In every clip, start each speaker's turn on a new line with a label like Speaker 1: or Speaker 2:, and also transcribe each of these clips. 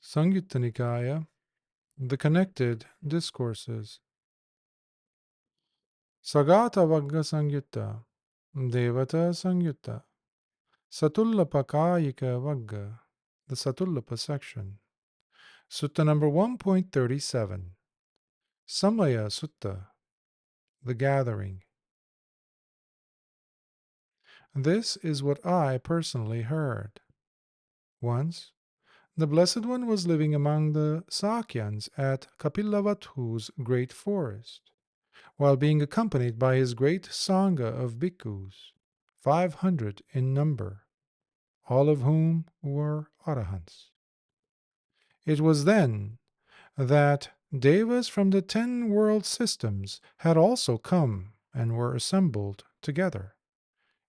Speaker 1: Samyutta Nikaya, the connected discourses. Sagata Vagga Samyutta, Devata Samyutta, Satullapakayika Vagga, the Satullapa section. Sutta number 1.37. Samaya Sutta, the gathering. This is what I personally heard. Once, the Blessed One was living among the Sakyans at Kapilavatthu's great forest, while being accompanied by his great Sangha of bhikkhus, 500 in number, all of whom were arahants. It was then that devas from the 10 world systems had also come and were assembled together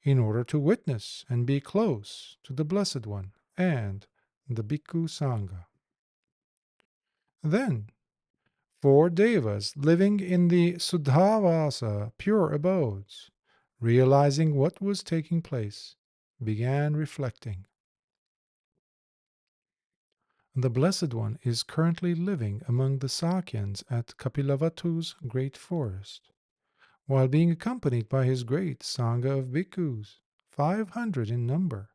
Speaker 1: in order to witness and be close to the Blessed One and the Bhikkhu Sangha. Then 4 devas living in the Suddhavasa pure abodes, realizing what was taking place, began reflecting. The Blessed One is currently living among the Sakyans at Kapilavatthu's great forest, while being accompanied by his great Sangha of bhikkhus, 500 in number,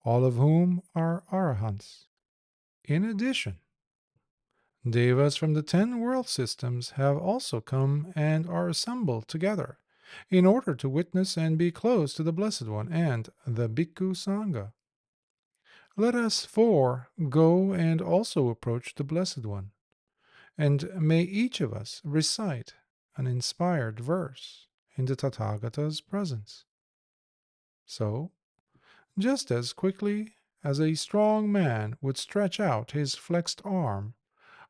Speaker 1: all of whom are arahants. In addition, devas from the 10 world systems have also come and are assembled together in order to witness and be close to the Blessed One and the Bhikkhu Sangha. Let us 4 go and also approach the Blessed One, and may each of us recite an inspired verse in the Tathagata's presence. So, just as quickly as a strong man would stretch out his flexed arm,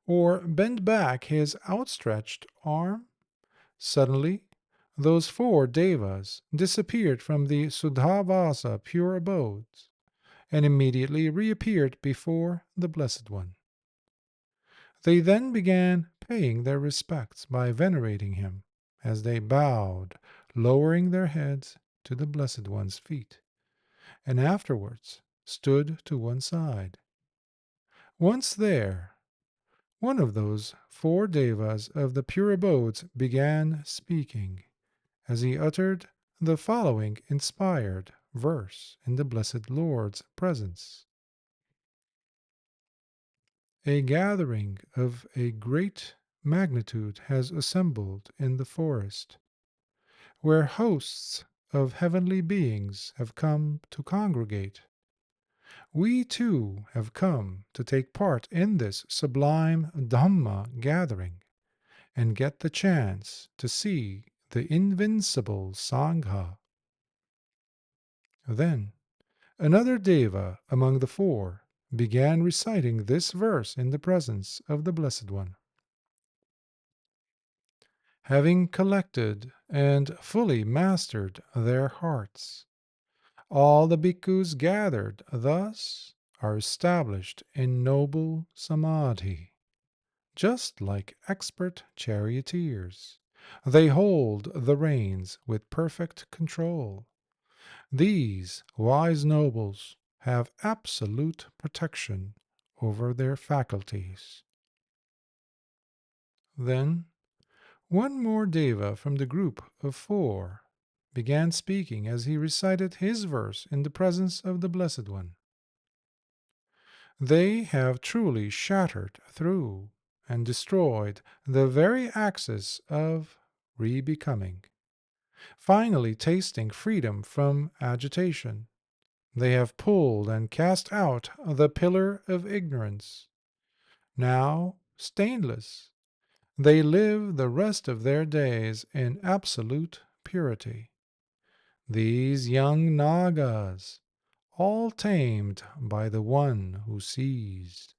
Speaker 1: or bend back his outstretched arm, suddenly those 4 devas disappeared from the Suddhavasa pure abodes, and immediately reappeared before the Blessed One. They then began paying their respects by venerating him, as they bowed, lowering their heads to the Blessed One's feet, and afterwards stood to one side. Once there, one of those 4 devas of the pure abodes began speaking, as he uttered the following inspired verse in the Blessed Lord's presence. A gathering of a great magnitude has assembled in the forest, where hosts of heavenly beings have come to congregate. We too have come to take part in this sublime Dhamma gathering, and get the chance to see the invincible Sangha. Then another deva among the 4 began reciting this verse in the presence of the Blessed One. Having collected and fully mastered their hearts, all the bhikkhus gathered thus are established in noble samadhi, just like expert charioteers. They hold the reins with perfect control. These wise nobles have absolute protection over their faculties. Then one more deva from the group of 4 began speaking as he recited his verse in the presence of the Blessed One. They have truly shattered through and destroyed the very axis of re-becoming. Finally tasting freedom from agitation, they have pulled and cast out the pillar of ignorance. Now, stainless, they live the rest of their days in absolute purity. These young Nagas, all tamed by the one who sees.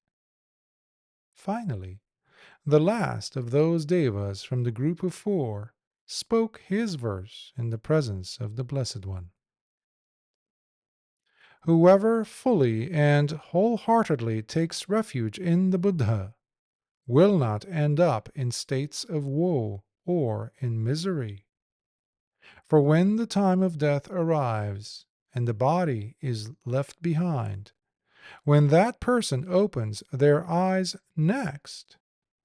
Speaker 1: Finally, the last of those devas from the group of 4 spoke his verse in the presence of the Blessed One. Whoever fully and wholeheartedly takes refuge in the Buddha will not end up in states of woe or in misery. For when the time of death arrives and the body is left behind, When that person opens their eyes next,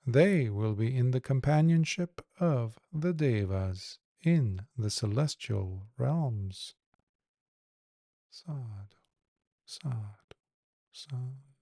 Speaker 1: they will be in the companionship of the Devas in the celestial realms. Sadhu, sadhu, sadhu.